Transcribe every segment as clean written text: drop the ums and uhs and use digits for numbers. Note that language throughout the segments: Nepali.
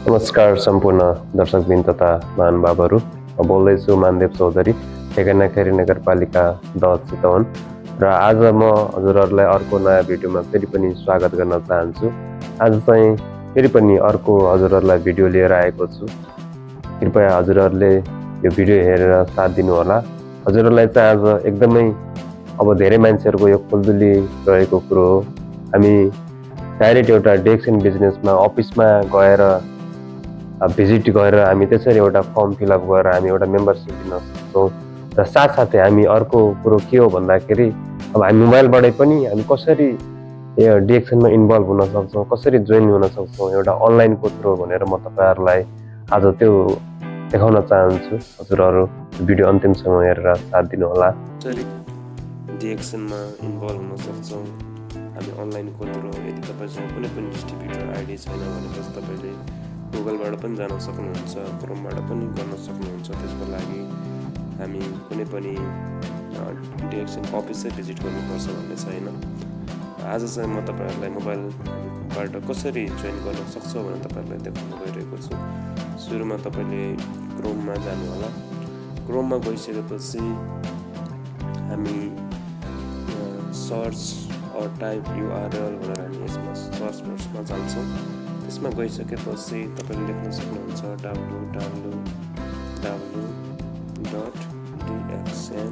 नमस्कार सम्पूर्ण दर्शकवृन्द तथा महानुभावहरू। म बोल्दैछु मानदेव चौधरी, ठेगानाखेरी नगरपालिका 10 चितवन। र आज म हजुरहरूलाई अर्को नयाँ भिडियोमा फेरि पनि स्वागत गर्न चाहन्छु। आज चाहिँ फेरि पनि अर्को हजुरहरूलाई भिडियो लिएर आएको छु। कृपया हजुरहरूले यो भिडियो हेरेर साथ दिनुहोला। हजुरहरूलाई चाहिँ आज एकदमै अब धेरै मान्छेहरूको यो खुल्दुली रहेको कुरो हो। हामी डाइरेक्ट एउटा डेस्क एन्ड बिजनेसमा अफिसमा गएर भिजिट गरेर हामी त्यसरी एउटा फर्म फिलअप गरेर हामी एउटा मेम्बरसिप लिन सक्छौँ। र साथसाथै हामी अर्को कुरो के हो भन्दाखेरि अब हामी मोबाइलबाटै पनि हामी कसरी यो डिएक्सनमा इन्भल्भ हुन सक्छौँ, कसरी जोइन हुन सक्छौँ एउटा अनलाइनको थ्रु भनेर म तपाईँहरूलाई आज त्यो देखाउन चाहन्छु। हजुरहरू भिडियो अन्तिमसम्म हेरेर साथ दिनुहोला। कसरी डिएक्सनमा इन्भल्भ हुन सक्छौँ हामी अनलाइनको थ्रु। यदि तपाईँसँग कुनै पनि डिस्ट्रिब्युटर आइडी छैन भनेपछि तपाईँले गुगलबाट पनि जान सक्नुहुन्छ, क्रोमबाट पनि गर्न सक्नुहुन्छ। त्यसको लागि हामी कुनै पनि डिएक्सन अफिसै भिजिट गर्नुपर्छ भन्ने छैन। आज चाहिँ म तपाईँहरूलाई मोबाइलबाट कसरी जोइन गर्न सक्छौँ भनेर तपाईँहरूलाई देखाउन गइरहेको छु। सुरुमा तपाईँले क्रोममा जानु होला। क्रोममा गइसकेपछि हामी सर्च अर टाइप युआरएल भनेर हामी यसमा सर्च बक्समा जान्छौँ। त्यसमा गइसकेपछि तपाईँले लेख्न सक्नुहुन्छ www.dxn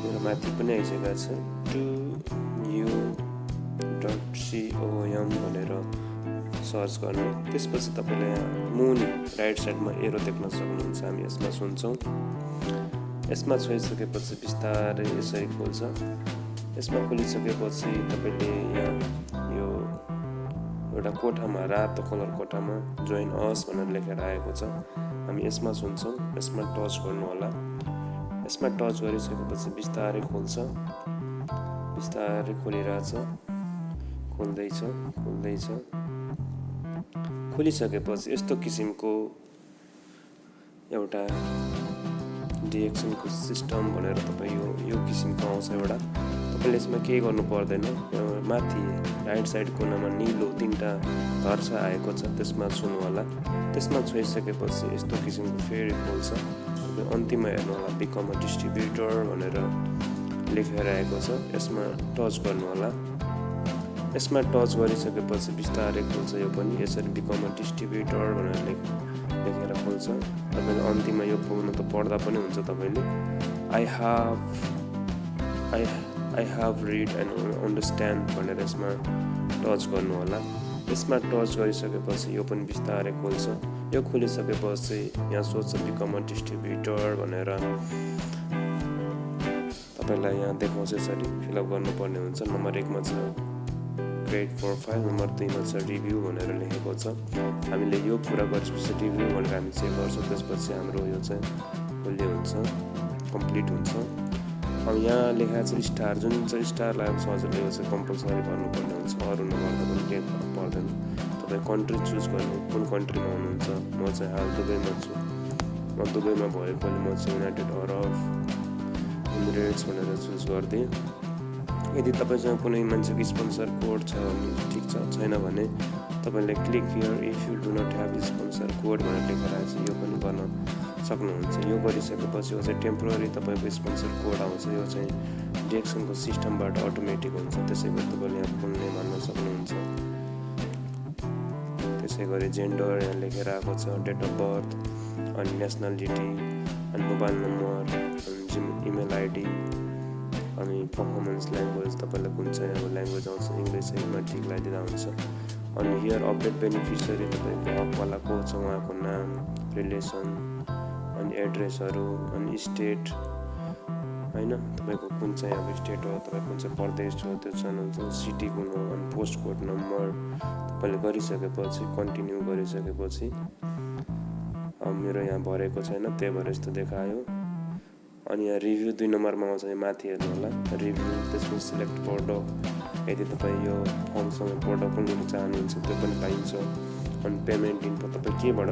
मेरो माथि पनि आइसकेको छ 2u.com भनेर सर्च गर्ने। त्यसपछि तपाईँले यहाँ मुनि राइट साइडमा एरो देख्न सक्नुहुन्छ। हामी यसमा छुन्छौँ। यसमा छोइसकेपछि बिस्तारै यसरी खोल्छ। यसमा खोलिसकेपछि तपाईँले यहाँ यो एउटा कोठामा रातो कलर कोठामा जोइन अस भनेर लेखेर आएको छ। हामी यसमा छुन्छौँ। यसमा टच गर्नु होला। यसमा टच गरिसकेपछि बिस्तारै खोल्छ। बिस्तारै खोलिरहेछ, खोल्दैछ। खोलिसकेपछि यस्तो किसिमको एउटा डिएक्सनको सिस्टम भनेर तपाईँ यो किसिमको आउँछ एउटा। तपाईँले यसमा केही गर्नु पर्दैन। माथि राइट साइड कुनामा निलो 3टा घर्छ आएको छ, त्यसमा छुनु होला। त्यसमा छोइसकेपछि यस्तो किसिमको फेरि खोल्छ। तपाईँ अन्तिममा हेर्नु होला बिकम अ डिस्ट्रिब्युटर भनेर लेखेर आएको छ। यसमा टच गर्नु होला। यसमा टच गरिसकेपछि बिस्तारै खोल्छ। यो पनि यसरी बिकम अ डिस्ट्रिब्युटर भनेर लेखेर खोल्छ। तपाईँले अन्तिममा यो पुग्न त पढ्दा पनि हुन्छ। तपाईँले I have read and understand भनेर यसमा टच गर्नु होला। यसमा टच गरिसकेपछि यो पनि बिस्तारै खोल्छ। यो खोलिसकेपछि यहाँ सोध्छ बिकम अ डिस्ट्रिब्युटर भनेर तपाईँलाई यहाँ देखाउँछ। यसरी फिलअप गर्नुपर्ने हुन्छ। नम्बर 1 मा छ क्रिएट प्रोफाइल, नम्बर 2 मा छ रिभ्यू भनेर लेखेको छ। हामीले यो पुरा गरेपछि रिभ्यू भनेर हामी चेक गर्छौँ। त्यसपछि हाम्रो यो चाहिँ फुल्ली हुन्छ, कम्प्लिट हुन्छ। अब यहाँ लेखाएको छ स्टार, जुन चाहिँ स्टार लागेको छ हजुरले यो चाहिँ कम्पलसरी गर्नुपर्ने हुन्छ। अरू नगर्दा पनि केही फरक पर्दैन। तपाईँ कन्ट्री चुज गर्नु, कुन कन्ट्रीमा हुनुहुन्छ। म चाहिँ हाल दुबईमा छु। म दुबईमा भएकोले म चाहिँ युनाइटेड अरब इमिरेट्स भनेर चुज गरिदिएँ। यदि तपाईँसँग कुनै मान्छेको स्पोन्सर कोड छ भने ठिक छ, छैन भने तपाईँले click here if you do not have sponsor code भनेर लेखेर आएछ, यो पनि गर्न सक्नुहुन्छ। यो गरिसकेपछि यो चाहिँ टेम्पोररी तपाईँको स्पोन्सर कोड आउँछ। यो चाहिँ डिएक्सनको सिस्टमबाट अटोमेटिक हुन्छ। त्यसै गरी तपाईँले यहाँ फुल नेम हाल्न सक्नुहुन्छ। त्यसै गरी जेन्डर यहाँ लेखेर आएको छ, डेट अफ बर्थ अनि नेसनालिटी अनि मोबाइल नम्बर अनि इमेल आइडी अनि पर्फर्मेन्स ल्याङ्ग्वेज तपाईँलाई कुन चाहिँ अब ल्याङ्ग्वेज आउँछ, इङ्ग्लिस हिन्दीमा टिक लगाइदिँदा हुन्छ। अनि हियर अपडेट बेनिफिसियरी तपाईँको हकवाला को छ, उहाँको नाम, रिलेसन अनि एड्रेसहरू अनि स्टेट होइन, तपाईँको कुन चाहिँ अब स्टेट हो, तपाईँ कुन चाहिँ प्रदेश हो त्यो चाहनुहुन्छ, सिटी कुन हो अनि पोस्ट कोड नम्बर तपाईँले गरिसकेपछि कन्टिन्यू गरिसकेपछि अब मेरो यहाँ भरेको छैन, त्यही भएर यस्तो देखायो। अनि यहाँ रिभ्यू 2 नम्बरमा आउँछ। यहाँ माथि हेर्नु होला रिभ्यू। त्यसपछि सिलेक्ट प्रोडक्ट, यदि तपाईँ यो फर्मसँग प्रोडक्ट पनि लिन चाहनुहुन्छ त्यो पनि पाइन्छ। अनि पेमेन्ट इन्फो तपाईँ केबाट,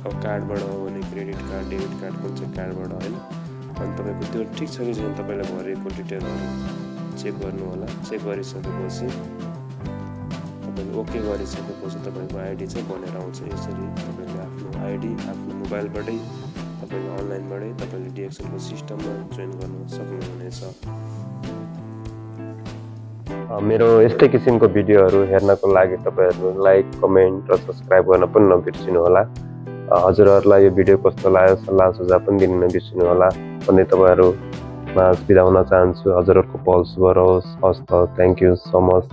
अब कार्डबाट हो भने क्रेडिट कार्ड, डेबिट कार्ड कुन चाहिँ कार्डबाट होइन। अनि तपाईँको त्यो ठिक छ कि छैन तपाईँले भरेको डिटेलहरू चेक गर्नु होला। चेक गरिसकेपछि तपाईँले ओके गरिसकेपछि तपाईँको आइडी चाहिँ बनेर आउँछ। यसरी तपाईँले आफ्नो आइडी आफ्नो मोबाइलबाटै तपाईँले अनलाइनबाटै तपाईँले डिएक्सएलको सिस्टममा जोइन गर्न सक्नुहुनेछ। मेरो यस्तै किसिमको भिडियोहरू हेर्नको लागि तपाईँहरू लाइक, कमेन्ट र सब्सक्राइब गर्न पनि नबिर्सिनु होला। हजुरहरूलाई यो भिडियो कस्तो लाग्यो सल्लाह सुझाव पनि दिन नबिर्सिनु होला भन्दै तपाईँहरूमा बिदा हुन चाहन्छु। हजुरहरूको पल शुभ रहोस्। हस् त, थ्याङ्क यू सो मच।